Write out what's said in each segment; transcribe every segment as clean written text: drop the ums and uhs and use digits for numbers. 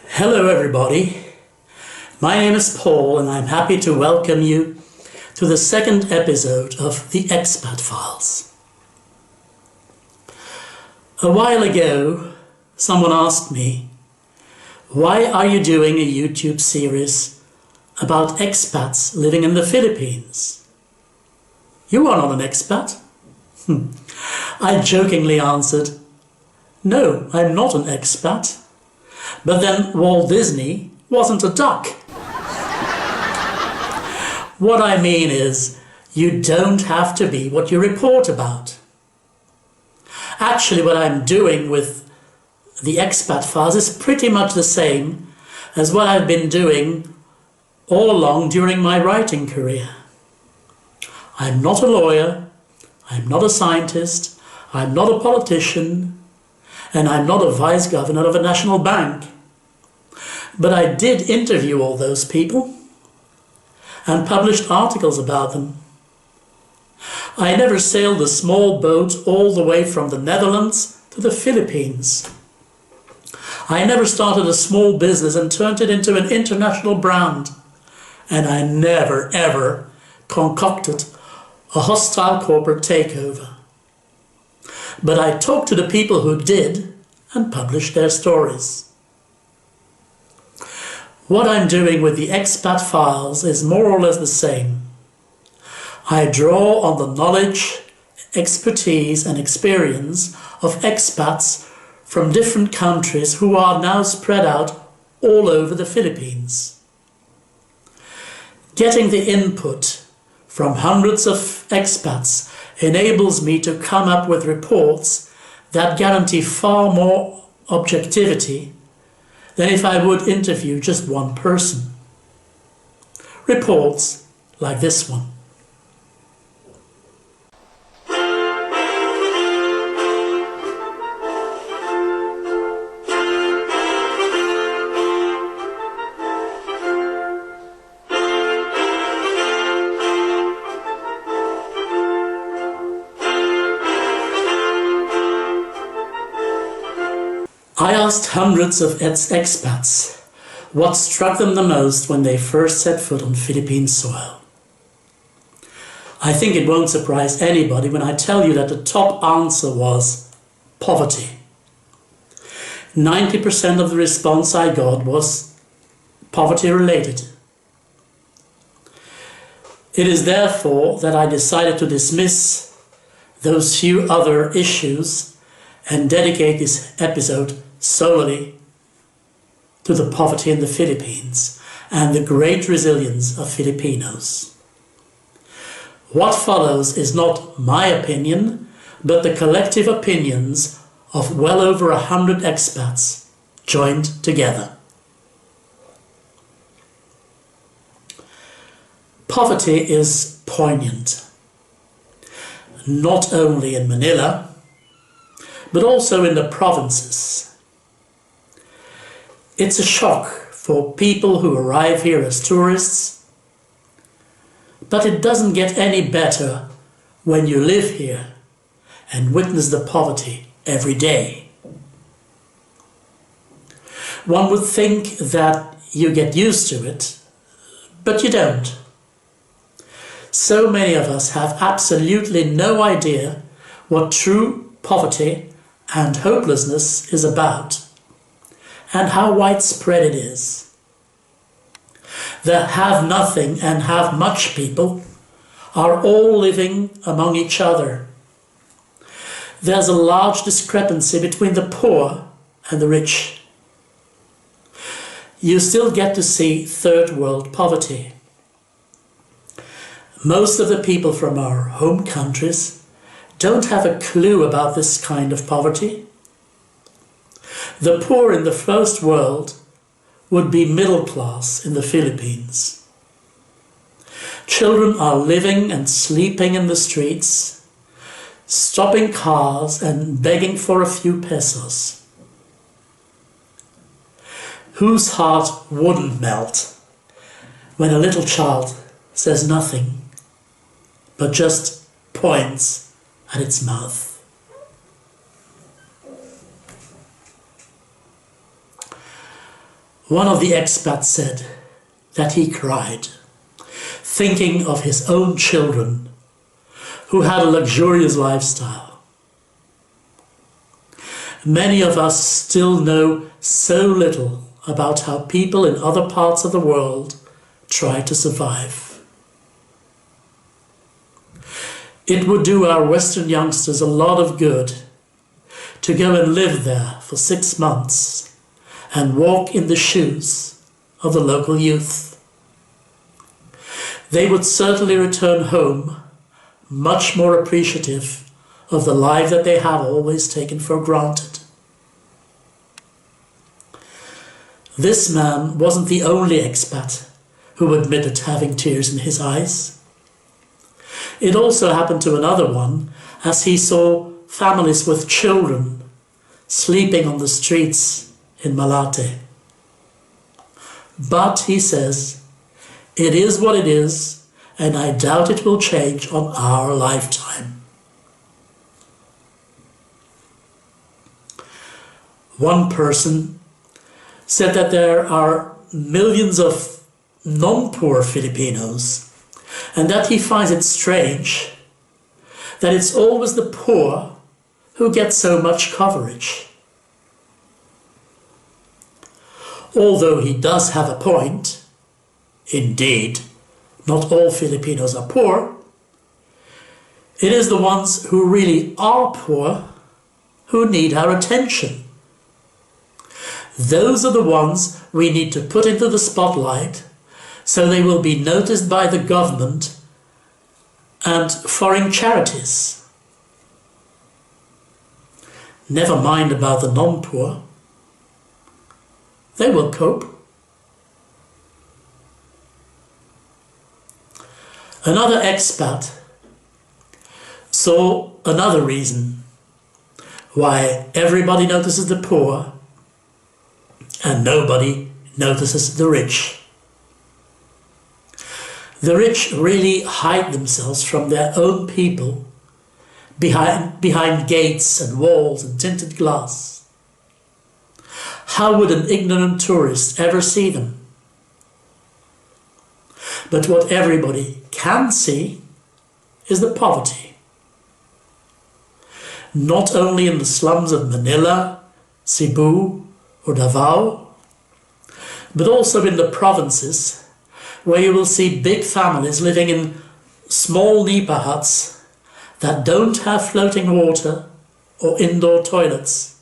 Hello everybody, my name is Paul and I'm happy to welcome you to the second episode of the Expat Files. A while ago, someone asked me, why are you doing a YouTube series about expats living in the Philippines? You are not an expat. I jokingly answered, no, I'm not an expat. But then Walt Disney wasn't a duck. What I mean is, you don't have to be what you report about. Actually, what I'm doing with the Expat Files is pretty much the same as what I've been doing all along during my writing career. I'm not a lawyer, I'm not a scientist, I'm not a politician, and I'm not a vice governor of a national bank. But I did interview all those people and published articles about them. I never sailed a small boat all the way from the Netherlands to the Philippines. I never started a small business and turned it into an international brand. And I never, ever concocted a hostile corporate takeover. But I talked to the people who did and published their stories. What I'm doing with the Expat Files is more or less the same. I draw on the knowledge, expertise and experience of expats from different countries who are now spread out all over the Philippines. Getting the input from hundreds of expats enables me to come up with reports that guarantee far more objectivity than if I would interview just one person. Reports like this one. I asked hundreds of expats what struck them the most when they first set foot on Philippine soil. I think it won't surprise anybody when I tell you that the top answer was poverty. 90% of the response I got was poverty related. It is therefore that I decided to dismiss those few other issues and dedicate this episode solely to the poverty in the Philippines and the great resilience of Filipinos. What follows is not my opinion, but the collective opinions of well over 100 expats joined together. Poverty is poignant, not only in Manila, but also in the provinces. It's a shock for people who arrive here as tourists, but it doesn't get any better when you live here and witness the poverty every day. One would think that you get used to it, but you don't. So many of us have absolutely no idea what true poverty and hopelessness is about, and how widespread it is. The have-nothing and have-much people are all living among each other. There's a large discrepancy between the poor and the rich. You still get to see third world poverty. Most of the people from our home countries don't have a clue about this kind of poverty. The poor in the first world would be middle class in the Philippines. Children are living and sleeping in the streets, stopping cars and begging for a few pesos. Whose heart wouldn't melt when a little child says nothing, but just points at its mouth? One of the expats said that he cried, thinking of his own children who had a luxurious lifestyle. Many of us still know so little about how people in other parts of the world try to survive. It would do our Western youngsters a lot of good to go and live there for 6 months and walk in the shoes of the local youth. They would certainly return home much more appreciative of the life that they have always taken for granted. This man wasn't the only expat who admitted having tears in his eyes. It also happened to another one as he saw families with children sleeping on the streets in Malate. But, he says, it is what it is, and I doubt it will change on our lifetime. One person said that there are millions of non-poor Filipinos, and that he finds it strange that it's always the poor who get so much coverage. Although he does have a point, indeed, not all Filipinos are poor, it is the ones who really are poor who need our attention. Those are the ones we need to put into the spotlight so they will be noticed by the government and foreign charities. Never mind about the non-poor. They will cope. Another expat saw another reason why everybody notices the poor and nobody notices the rich. The rich really hide themselves from their own people behind gates and walls and tinted glass. How would an ignorant tourist ever see them? But what everybody can see is the poverty. Not only in the slums of Manila, Cebu, or Davao, but also in the provinces, where you will see big families living in small nipa huts that don't have floating water or indoor toilets.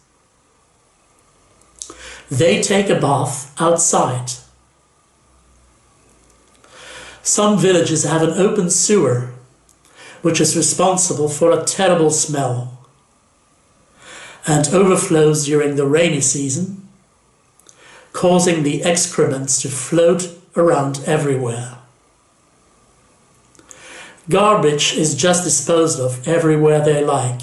They take a bath outside. Some villages have an open sewer, which is responsible for a terrible smell and overflows during the rainy season, causing the excrements to float around everywhere. Garbage is just disposed of everywhere they like.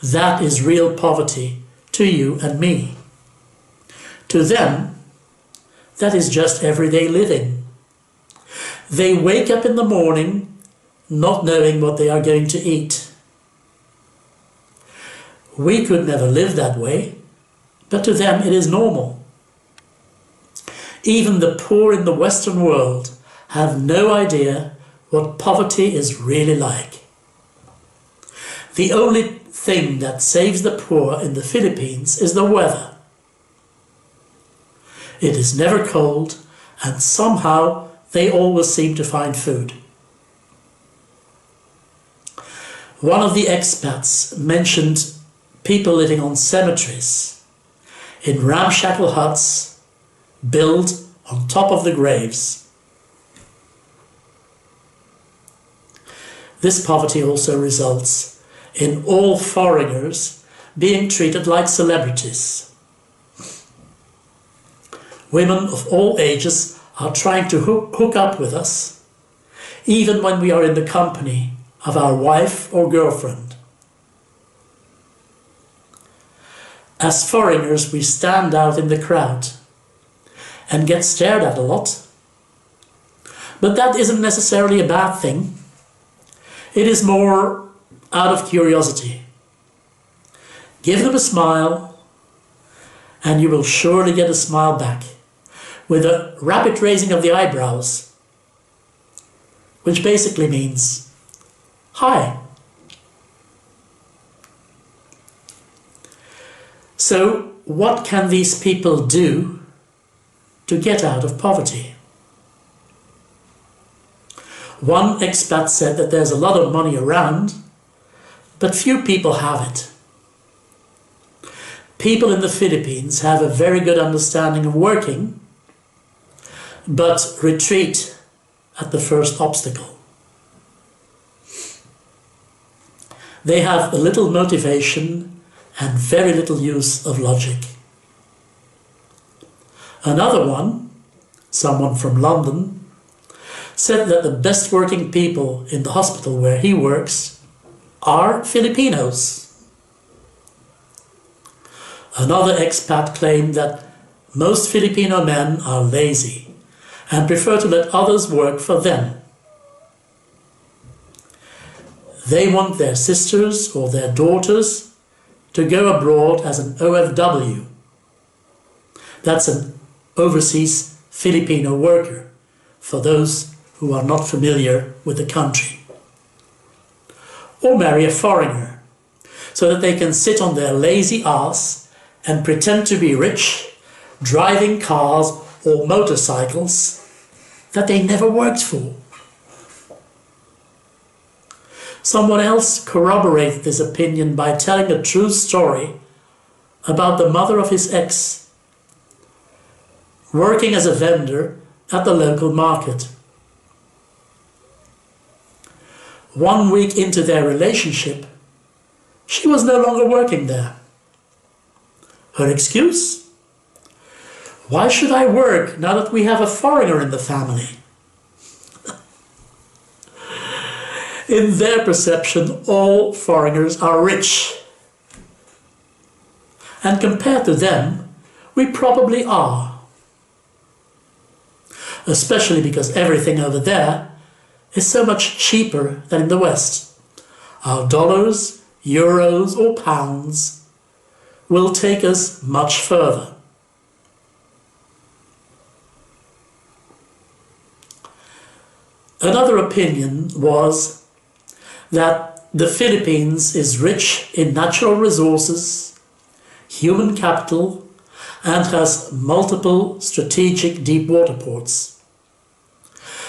That is real poverty to you and me. To them, that is just everyday living. They wake up in the morning not knowing what they are going to eat. We could never live that way, but to them it is normal. Even the poor in the Western world have no idea what poverty is really like. The only thing that saves the poor in the Philippines is the weather. It is never cold, and somehow they always seem to find food. One of the expats mentioned people living on cemeteries, in ramshackle huts, built on top of the graves. This poverty also results in all foreigners being treated like celebrities. Women of all ages are trying to hook up with us, even when we are in the company of our wife or girlfriend. As foreigners, we stand out in the crowd and get stared at a lot. But that isn't necessarily a bad thing. It is more out of curiosity. Give them a smile and you will surely get a smile back, with a rapid raising of the eyebrows, which basically means, hi. So, what can these people do to get out of poverty? One expat said that there's a lot of money around, but few people have it. People in the Philippines have a very good understanding of working, but retreat at the first obstacle. They have little motivation and very little use of logic. Another one, someone from London, said that the best working people in the hospital where he works are Filipinos. Another expat claimed that most Filipino men are lazy and prefer to let others work for them. They want their sisters or their daughters to go abroad as an OFW. That's an overseas Filipino worker, for those who are not familiar with the country. Or marry a foreigner, so that they can sit on their lazy ass and pretend to be rich, driving cars or motorcycles that they never worked for. Someone else corroborated this opinion by telling a true story about the mother of his ex, working as a vendor at the local market. 1 week into their relationship, she was no longer working there. Her excuse? Why should I work now that we have a foreigner in the family? In their perception, all foreigners are rich. And compared to them, we probably are. Especially because everything over there is so much cheaper than in the West. Our dollars, euros or pounds will take us much further. Another opinion was that the Philippines is rich in natural resources, human capital, and has multiple strategic deep water ports.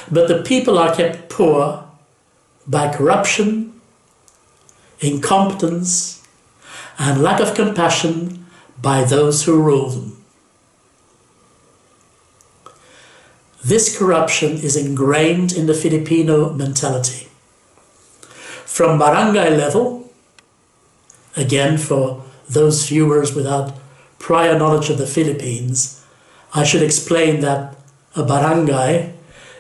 But the people are kept poor by corruption, incompetence, and lack of compassion by those who rule them. This corruption is ingrained in the Filipino mentality. From barangay level, again for those viewers without prior knowledge of the Philippines, I should explain that a barangay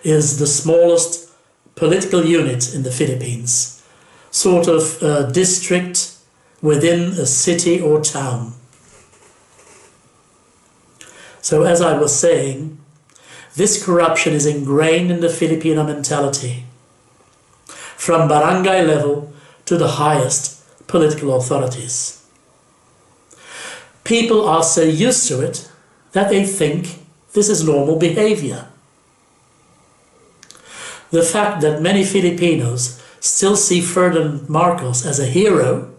is the smallest political unit in the Philippines, sort of a district within a city or town. So as I was saying, this corruption is ingrained in the Filipino mentality, from barangay level to the highest political authorities. People are so used to it that they think this is normal behavior. The fact that many Filipinos still see Ferdinand Marcos as a hero,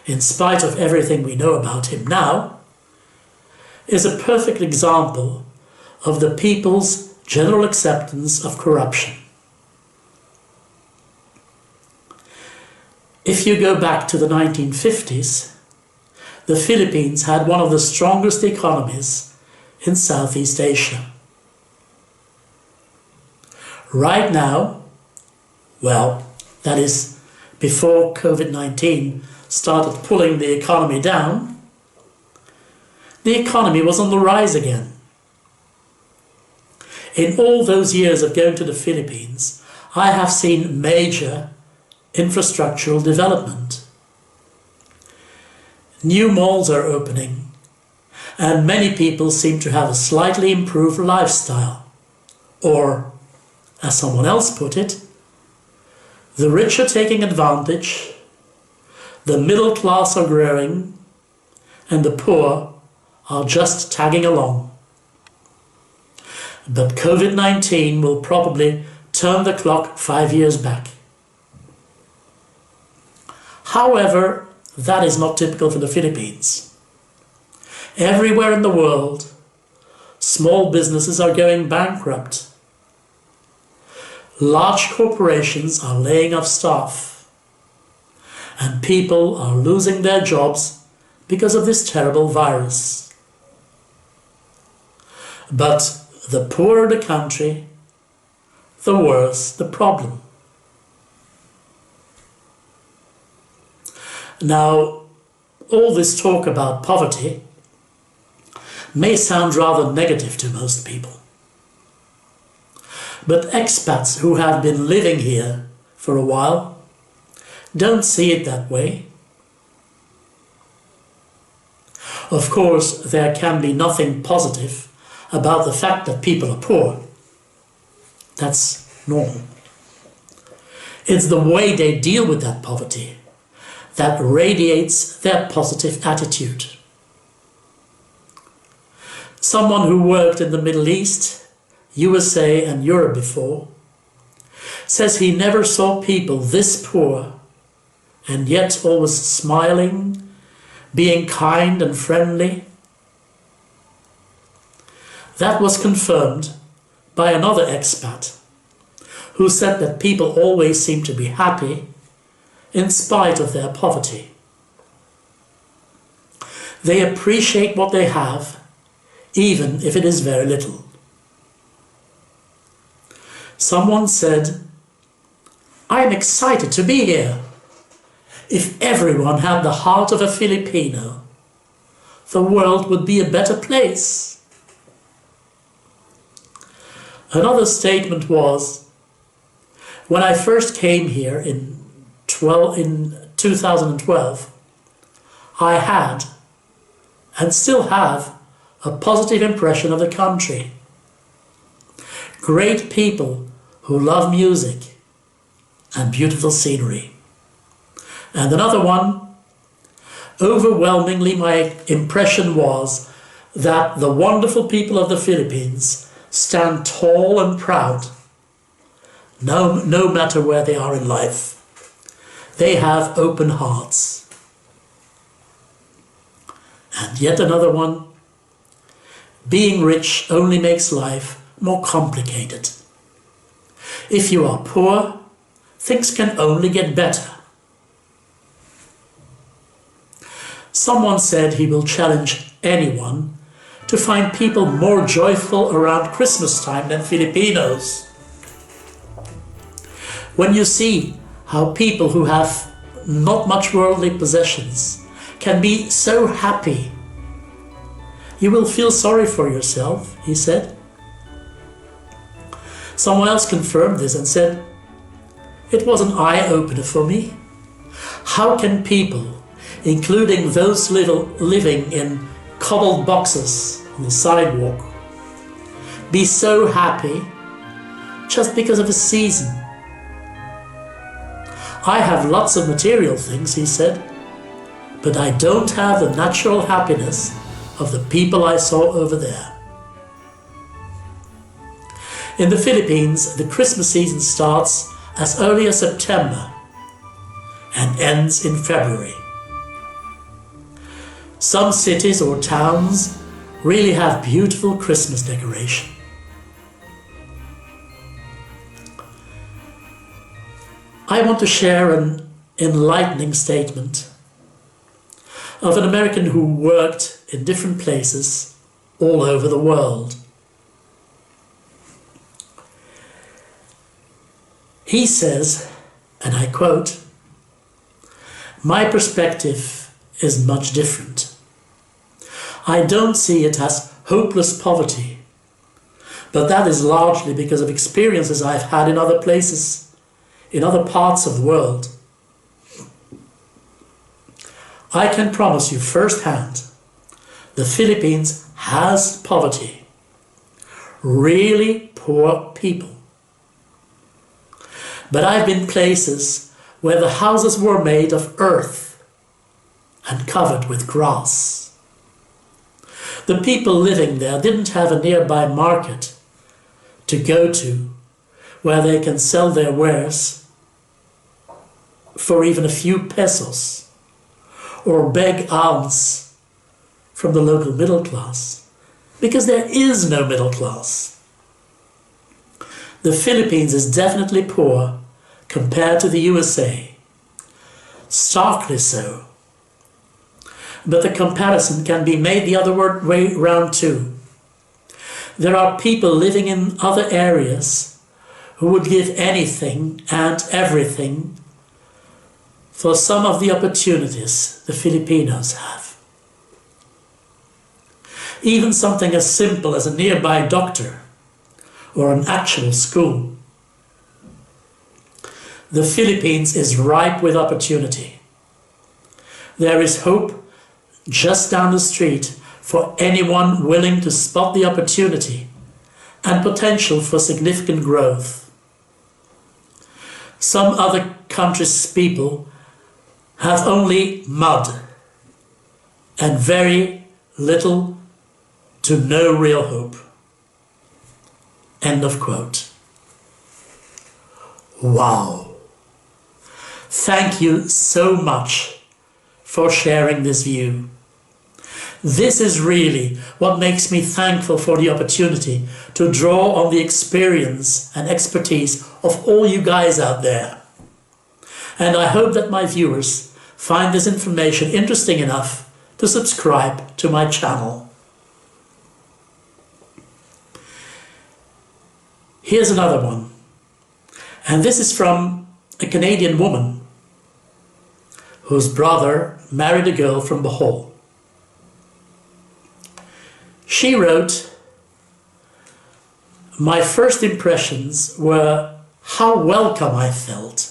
in spite of everything we know about him now, is a perfect example of the people's general acceptance of corruption. If you go back to the 1950s, the Philippines had one of the strongest economies in Southeast Asia. Right now, well, that is before COVID-19 started pulling the economy down, the economy was on the rise again. In all those years of going to the Philippines, I have seen major infrastructural development. New malls are opening, and many people seem to have a slightly improved lifestyle. Or, as someone else put it, the rich are taking advantage, the middle class are growing, and the poor are just tagging along. But COVID-19 will probably turn the clock 5 years back. However, that is not typical for the Philippines. Everywhere in the world, small businesses are going bankrupt. Large corporations are laying off staff, and people are losing their jobs because of this terrible virus. But the poorer the country, the worse the problem. Now, all this talk about poverty may sound rather negative to most people. But expats who have been living here for a while don't see it that way. Of course, there can be nothing positive about the fact that people are poor. That's normal. It's the way they deal with that poverty that radiates their positive attitude. Someone who worked in the Middle East, USA and Europe before says he never saw people this poor and yet always smiling, being kind and friendly. That was confirmed by another expat who said that people always seem to be happy in spite of their poverty. They appreciate what they have, even if it is very little. Someone said, "I'm excited to be here. If everyone had the heart of a Filipino, the world would be a better place." Another statement was, "When I first came here in 2012, I had, and still have, a positive impression of the country. Great people who love music and beautiful scenery." And another one, "Overwhelmingly my impression was that the wonderful people of the Philippines stand tall and proud, no matter where they are in life. They have open hearts." And yet another one, "Being rich only makes life more complicated. If you are poor, things can only get better." Someone said he will challenge anyone to find people more joyful around Christmas time than Filipinos. When you see how people who have not much worldly possessions can be so happy, you will feel sorry for yourself, he said. Someone else confirmed this and said, "It was an eye-opener for me. How can people, including those living in cobbled boxes on the sidewalk, be so happy just because of a season? I have lots of material things," he said, "but I don't have the natural happiness of the people I saw over there." In the Philippines, the Christmas season starts as early as September and ends in February. Some cities or towns really have beautiful Christmas decoration. I want to share an enlightening statement of an American who worked in different places all over the world. He says, and I quote, "My perspective is much different. I don't see it as hopeless poverty, but that is largely because of experiences I've had in other places, in other parts of the world. I can promise you firsthand, the Philippines has poverty, really poor people. But I've been places where the houses were made of earth and covered with grass. The people living there didn't have a nearby market to go to where they can sell their wares for even a few pesos or beg alms from the local middle class, because there is no middle class. The Philippines is definitely poor compared to the USA, starkly so. But the comparison can be made the other way round too. There are people living in other areas who would give anything and everything for some of the opportunities the Filipinos have. Even something as simple as a nearby doctor or an actual school. The Philippines is ripe with opportunity. There is hope just down the street for anyone willing to spot the opportunity and potential for significant growth. Some other countries' people have only mud and very little to no real hope. End of quote. Wow. Thank you so much for sharing this view. This is really what makes me thankful for the opportunity to draw on the experience and expertise of all you guys out there. And I hope that my viewers find this information interesting enough to subscribe to my channel. Here's another one. And this is from a Canadian woman whose brother married a girl from Bohol. She wrote, "My first impressions were how welcome I felt,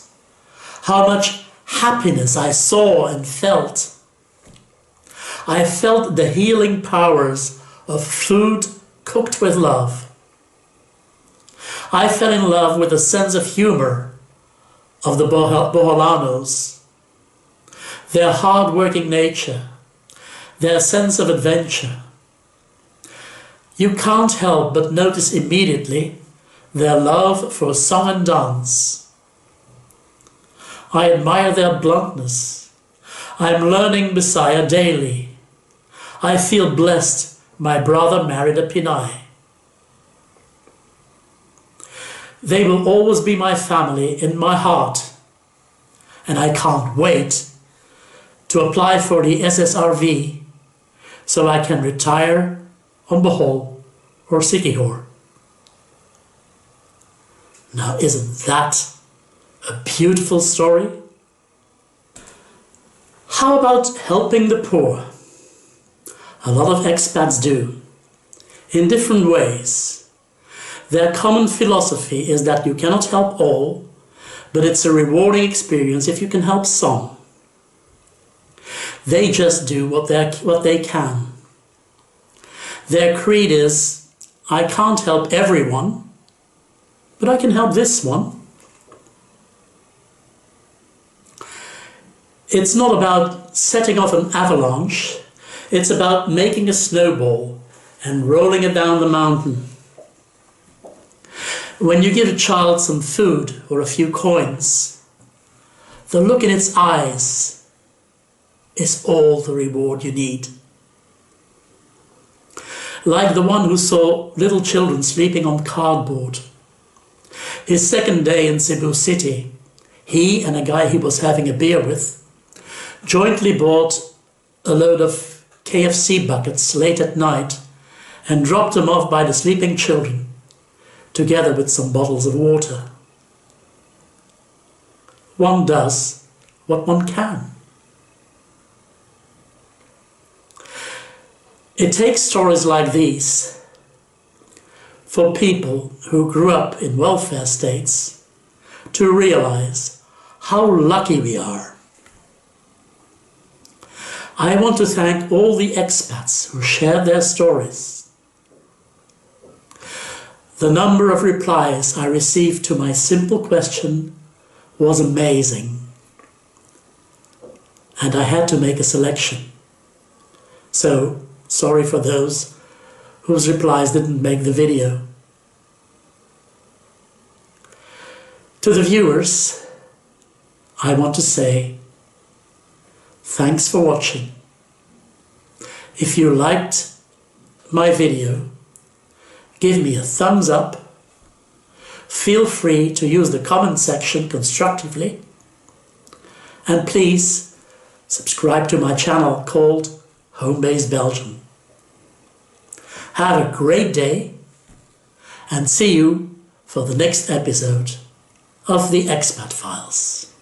how much happiness I saw and felt. I felt the healing powers of food cooked with love. I fell in love with the sense of humor of the Boholanos, their hard-working nature, their sense of adventure. You can't help but notice immediately their love for song and dance. I admire their bluntness. I'm learning Bisaya daily. I feel blessed my brother married a Pinay. They will always be my family in my heart, and I can't wait to apply for the SSRV so I can retire on Bohol or Siquijor." Now, isn't that a beautiful story? How about helping the poor? A lot of expats do, in different ways. Their common philosophy is that you cannot help all, but it's a rewarding experience if you can help some. They just do what they can. Their creed is, I can't help everyone, but I can help this one. It's not about setting off an avalanche, it's about making a snowball and rolling it down the mountain. When you give a child some food or a few coins, the look in its eyes is all the reward you need. Like the one who saw little children sleeping on cardboard. His second day in Cebu City, he and a guy he was having a beer with jointly bought a load of KFC buckets late at night and dropped them off by the sleeping children, together with some bottles of water. One does what one can. It takes stories like these for people who grew up in welfare states to realize how lucky we are. I want to thank all the expats who shared their stories. The number of replies I received to my simple question was amazing, and I had to make a selection. So sorry for those whose replies didn't make the video. To the viewers, I want to say thanks for watching. If you liked my video, give me a thumbs up. Feel free to use the comment section constructively. And please subscribe to my channel called Homebase Belgium. Have a great day and see you for the next episode of the Expat Files.